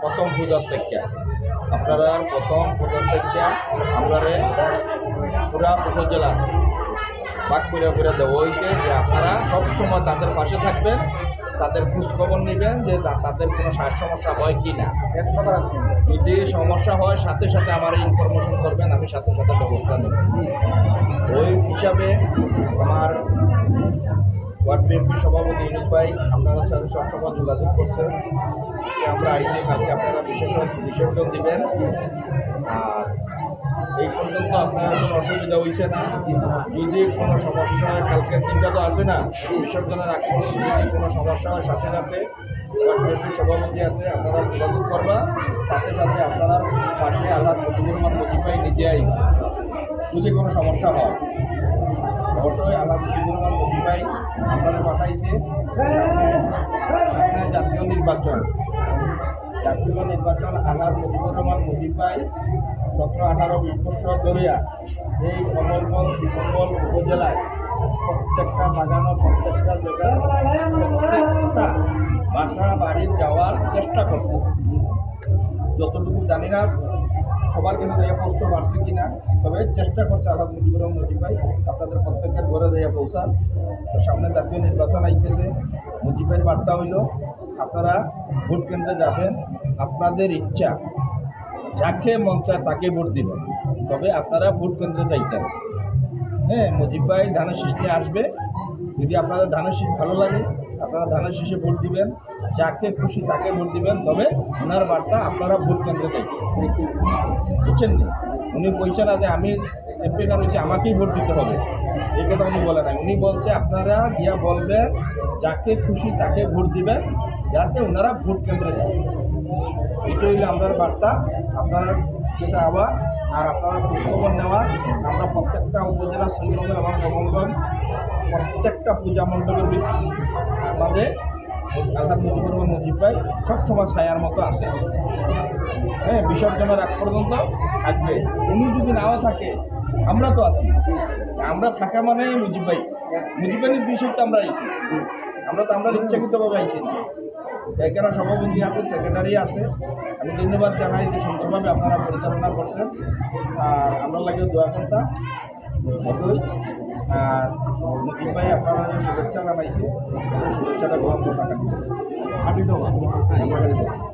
প্রথম পূজার থেকে আপনারা প্রথম পূজার থেকে আপনারা পুরা উপজেলা ভাগ করে করে দেওয়া হয়েছে যে আপনারা সবসময় তাদের পাশে থাকবেন, তাদের খোঁজখবর নেবেন যে তাদের কোনো সমস্যা হয় কি না। যদি সমস্যা হয় সাথে সাথে আমার ইনফরমেশন করবেন, আমি সাথে সাথে ব্যবস্থা নেব। ওই হিসাবে আমার ওয়ার্ড বিএনপি সভাপতি ইউনুস ভাই আপনাদের সাথে সবসময় যোগাযোগ করছেন যে আমরা আইসি কালকে আপনারা বিসর্জন দিবেন। আর এই পর্যন্ত আপনার কোনো অসুবিধা হয়েছে না। যদি কোনো সমস্যা হয়, কালকের দিনটা তো আছে না, বিসর্জনের আগ পর্যন্ত যদি কোনো সমস্যা হয় সাথে সাথে ওয়ার্ড বিএনপি সভাপতি আছে, আপনারা যোগাযোগ করবা। সাথে সাথে আপনারা পাশে আল্লাহ মজিবুর রহমান মজিব ভাই নিজে আইন যদি কোনো সমস্যা হয় অবশ্যই আল্লাহ মজিবুর রহমান মজিব ভাই আপনারা পাঠাইছে জাতীয় নির্বাচন আল্লাহ মজিবুর রহমান মজিব ভাই 17-18-20 বছর ধরিয়া এই কমলগঞ্জ শ্রীমঙ্গল উপজেলায় প্রত্যেকটা বাগানো প্রত্যেকটা জায়গায় প্রত্যেকটা বাসা বাড়ির যাওয়ার চেষ্টা করছে। যতটুকু জানি না সবার কিন্তু যাইয়া পৌঁছতে পারছে কিনা, তবে চেষ্টা করছে আল্লাহ মুজিবুর রহমান মজিব ভাই আপনাদের প্রত্যেকের ঘরে যাইয়া পৌঁছান। তো সামনে জাতীয় নির্বাচন আইতেছে, মজিব ভাইয়ের বার্তা হইল আপনারা ভোট কেন্দ্রে যাবেন, আপনাদের ইচ্ছা যাকে মন চায় তাকে ভোট দিবেন, তবে আপনারা ভোট কেন্দ্রে যাইতেন। হ্যাঁ, মজিব ভাই ধানের শীষ নিয়ে আসবে, যদি আপনাদের ধানের শীষ ভালো লাগে আপনারা ধানের শীষে ভোট দিবেন, যাকে খুশি তাকে ভোট দিবেন, তবে ওনার বার্তা আপনারা ভোট কেন্দ্রে যাইতেন। বুঝছেন না, উনি কইছে না যে আমি এমপি কার হচ্ছে আমাকেই ভোট দিতে হবে, এই কথা উনি বলে নাই। উনি বলছে আপনারা গিয়া বলবেন যাকে খুশি তাকে ভোট দিবেন, যাতে ওনারা ভোট কেন্দ্রে যায়। এটা হইলে আপনার বার্তা, আপনারা সেটা আবার আর আপনারা খোঁজখবর নেওয়া। আমরা প্রত্যেকটা উপজেলা শ্রীমঙ্গল এবং কমলগঞ্জ প্রত্যেকটা পূজা মণ্ডপের আমাদের আল্লাহ মুজিবুর রহমান মজিব ভাই সবসময় ছায়ার মতো আছে। হ্যাঁ, বিসর্জনের আগ পর্যন্ত থাকবে। উনি যদি নাও থাকে আমরা তো আছি, আমরা থাকা মানে মুজিব ভাই নির্দেশিত আমরা আইছি, আমরা তো আমরা ইচ্ছাকৃতভাবে আইছি না। এখানে সভাপতি আছে, সেক্রেটারি আছে, আমি ধন্যবাদ জানাই যে সুন্দরভাবে আপনারা পরিচালনা করছেন। আর আমরা লাগে দোয়া করতাম অবশ্যই। আর মজিব ভাই আপনারা শুভেচ্ছা জানাইছে, শুভেচ্ছাটা গ্রহণ করে টাকা